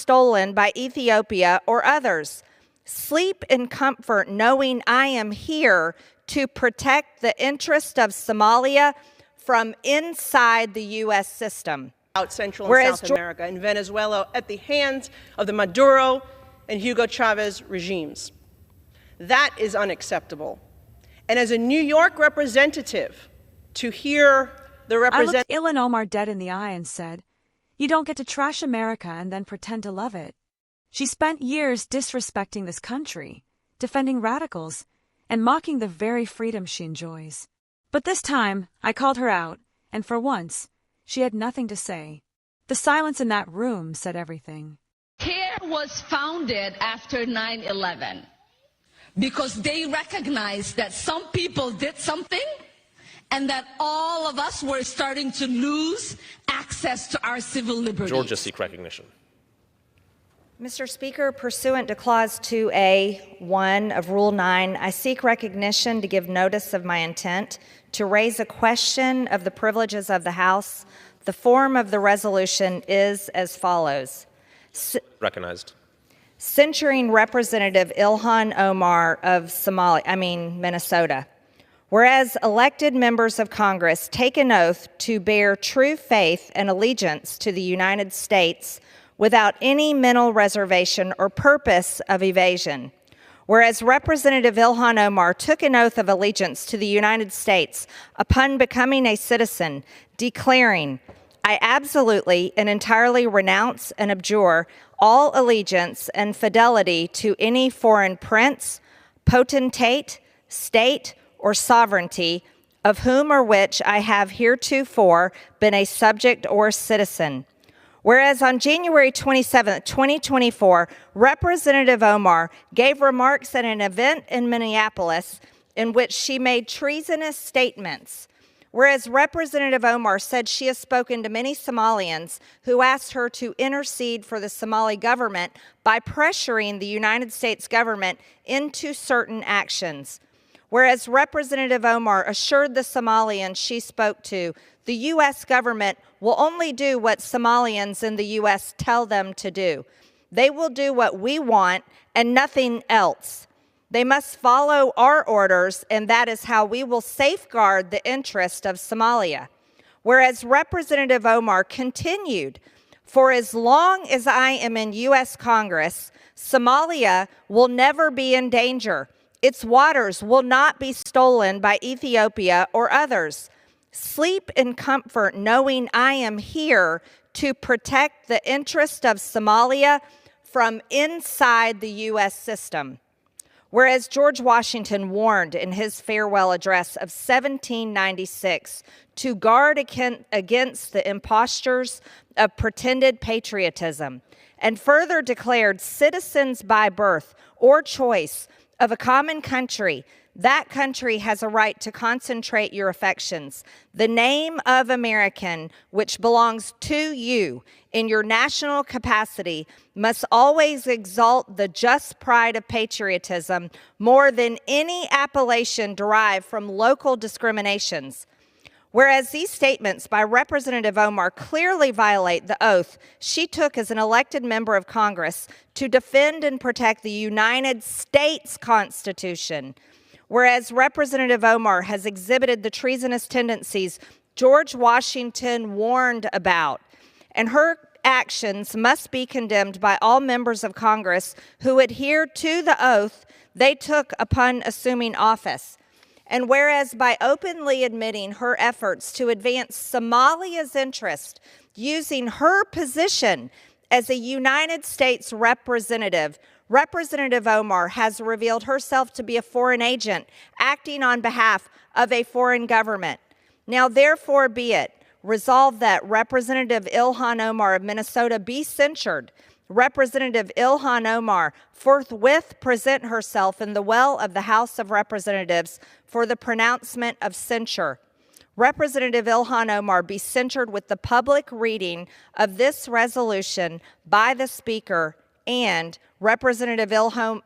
stolen by Ethiopia or others. Sleep in comfort knowing I am here to protect the interest of Somalia from inside the U.S. system. Out Central and South America and Venezuela at the hands of the Maduro and Hugo Chavez regimes. That is unacceptable. And as a New York representative, to hear the representative... I looked Omar dead in the eye and said, "You don't get to trash America and then pretend to love it." She spent years disrespecting this country, defending radicals, and mocking the very freedom she enjoys. But this time, I called her out, and for once, she had nothing to say. The silence in that room said everything. CARE was founded after 9/11 because they recognized that some people did something and that all of us were starting to lose access to our civil liberties. Georgia seek recognition. Mr. Speaker, pursuant to Clause 2A.1 of Rule 9, I seek recognition to give notice of my intent to raise a question of the privileges of the House. The form of the resolution is as follows. Recognized. Censuring Representative Ilhan Omar of Minnesota. Whereas elected members of Congress take an oath to bear true faith and allegiance to the United States without any mental reservation or purpose of evasion. Whereas Representative Ilhan Omar took an oath of allegiance to the United States upon becoming a citizen, declaring, "I absolutely and entirely renounce and abjure all allegiance and fidelity to any foreign prince, potentate, state, or sovereignty, of whom or which I have heretofore been a subject or citizen." Whereas on January 27, 2024, Representative Omar gave remarks at an event in Minneapolis in which she made treasonous statements. Whereas Representative Omar said she has spoken to many Somalians who asked her to intercede for the Somali government by pressuring the United States government into certain actions. Whereas Representative Omar assured the Somalians she spoke to, the U.S. government will only do what Somalians in the U.S. tell them to do. They will do what we want and nothing else. They must follow our orders, and that is how we will safeguard the interest of Somalia. Whereas Representative Omar continued, "For as long as I am in U.S. Congress, Somalia will never be in danger. Its waters will not be stolen by Ethiopia or others. Sleep in comfort knowing I am here to protect the interest of Somalia from inside the U.S. system." Whereas George Washington warned in his farewell address of 1796 to guard against the impostures of pretended patriotism, and further declared citizens by birth or choice of a common country, that country has a right to concentrate your affections. The name of American, which belongs to you in your national capacity, must always exalt the just pride of patriotism more than any appellation derived from local discriminations. Whereas these statements by Representative Omar clearly violate the oath she took as an elected member of Congress to defend and protect the United States Constitution. Whereas Representative Omar has exhibited the treasonous tendencies George Washington warned about, and her actions must be condemned by all members of Congress who adhere to the oath they took upon assuming office. And whereas by openly admitting her efforts to advance Somalia's interest using her position as a United States representative, Representative Omar has revealed herself to be a foreign agent acting on behalf of a foreign government. Now, therefore, be it resolved that Representative Ilhan Omar of Minnesota be censured. Representative Ilhan Omar forthwith present herself in the well of the House of Representatives for the pronouncement of censure. Representative Ilhan Omar be censured with the public reading of this resolution by the Speaker, and Representative Ilhan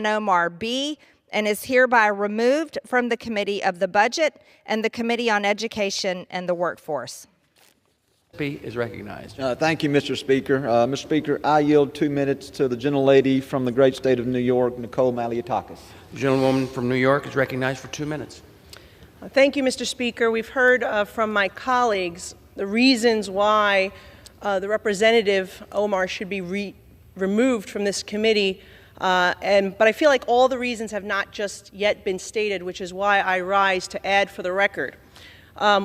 Omar be and is hereby removed from the Committee of the Budget and the Committee on Education and the Workforce. Is recognized. Thank you, Mr. Speaker. Mr. Speaker, I yield 2 minutes to the gentlelady from the great state of New York, Nicole Malliotakis. The gentlewoman from New York is recognized for 2 minutes. Thank you, Mr. Speaker. We've heard from my colleagues the reasons why the Representative Omar should be removed from this committee, but I feel like all the reasons have not just yet been stated, which is why I rise to add for the record.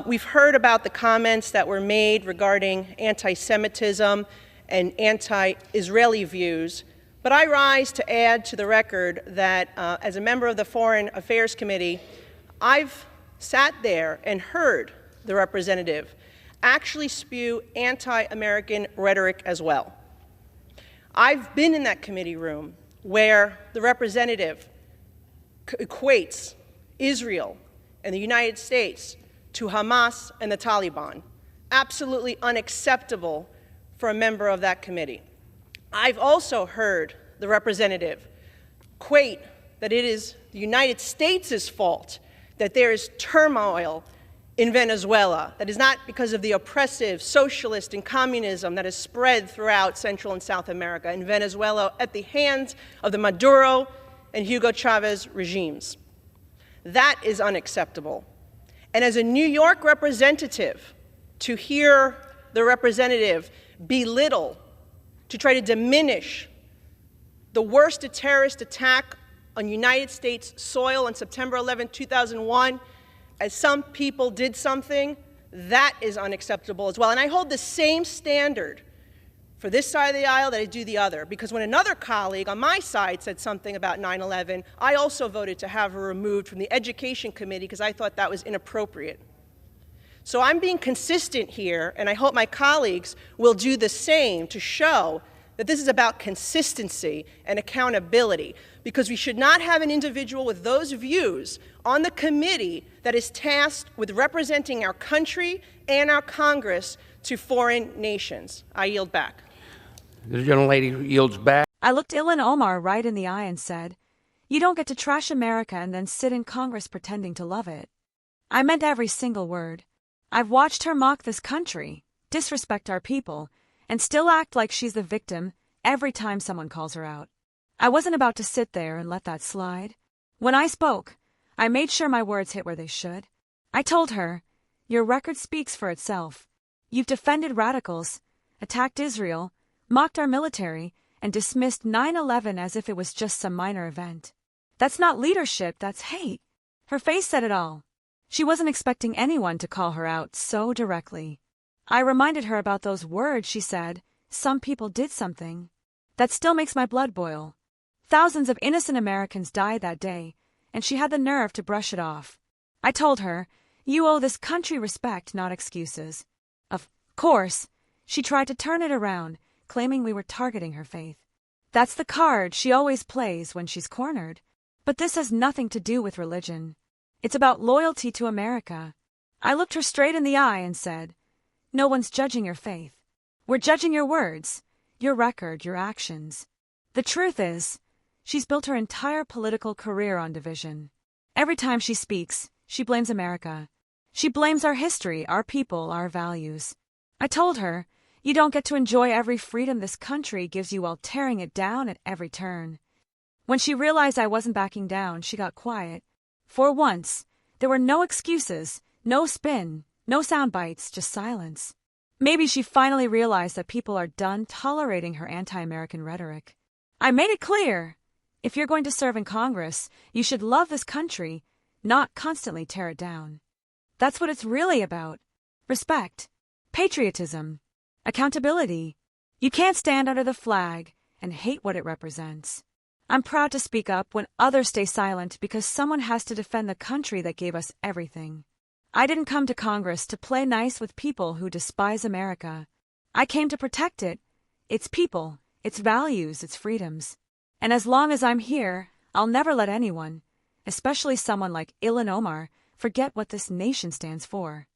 We've heard about the comments that were made regarding anti-Semitism and anti-Israeli views, but I rise to add to the record that as a member of the Foreign Affairs Committee, I've sat there and heard the representative actually spew anti-American rhetoric as well. I've been in that committee room where the representative equates Israel and the United States to Hamas and the Taliban. Absolutely unacceptable for a member of that committee. I've also heard the representative equate that it is the United States' fault that there is turmoil in Venezuela. That is not because of the oppressive socialist and communism that has spread throughout Central and South America in Venezuela at the hands of the Maduro and Hugo Chavez regimes. That is unacceptable. And as a New York representative, to hear the representative belittle, to try to diminish the worst terrorist attack on United States soil on September 11, 2001, as some people did something, that is unacceptable as well. And I hold the same standard for this side of the aisle that I do the other, because when another colleague on my side said something about 9/11, I also voted to have her removed from the Education Committee because I thought that was inappropriate. So I'm being consistent here, and I hope my colleagues will do the same to show that this is about consistency and accountability, because we should not have an individual with those views on the committee that is tasked with representing our country and our Congress to foreign nations. I yield back. The gentlelady yields back. I looked Ilhan Omar right in the eye and said, "You don't get to trash America and then sit in Congress pretending to love it." I meant every single word. I've watched her mock this country, disrespect our people, and still act like she's the victim every time someone calls her out. I wasn't about to sit there and let that slide. When I spoke, I made sure my words hit where they should. I told her, "Your record speaks for itself. You've defended radicals, attacked Israel, mocked our military, and dismissed 9/11 as if it was just some minor event. That's not leadership, that's hate." Her face said it all. She wasn't expecting anyone to call her out so directly. I reminded her about those words she said, "Some people did something." That still makes my blood boil. Thousands of innocent Americans died that day, and she had the nerve to brush it off. I told her, "You owe this country respect, not excuses." Of course, she tried to turn it around, claiming we were targeting her faith. That's the card she always plays when she's cornered. But this has nothing to do with religion. It's about loyalty to America. I looked her straight in the eye and said, "No one's judging your faith. We're judging your words, your record, your actions." The truth is, she's built her entire political career on division. Every time she speaks, she blames America. She blames our history, our people, our values. I told her, "You don't get to enjoy every freedom this country gives you while tearing it down at every turn." When she realized I wasn't backing down, she got quiet. For once, there were no excuses, no spin, no sound bites, just silence. Maybe she finally realized that people are done tolerating her anti-American rhetoric. I made it clear, if you're going to serve in Congress, you should love this country, not constantly tear it down. That's what it's really about. Respect, patriotism, accountability. You can't stand under the flag and hate what it represents. I'm proud to speak up when others stay silent because someone has to defend the country that gave us everything. I didn't come to Congress to play nice with people who despise America. I came to protect it, its people, its values, its freedoms. And as long as I'm here, I'll never let anyone, especially someone like Ilhan Omar, forget what this nation stands for.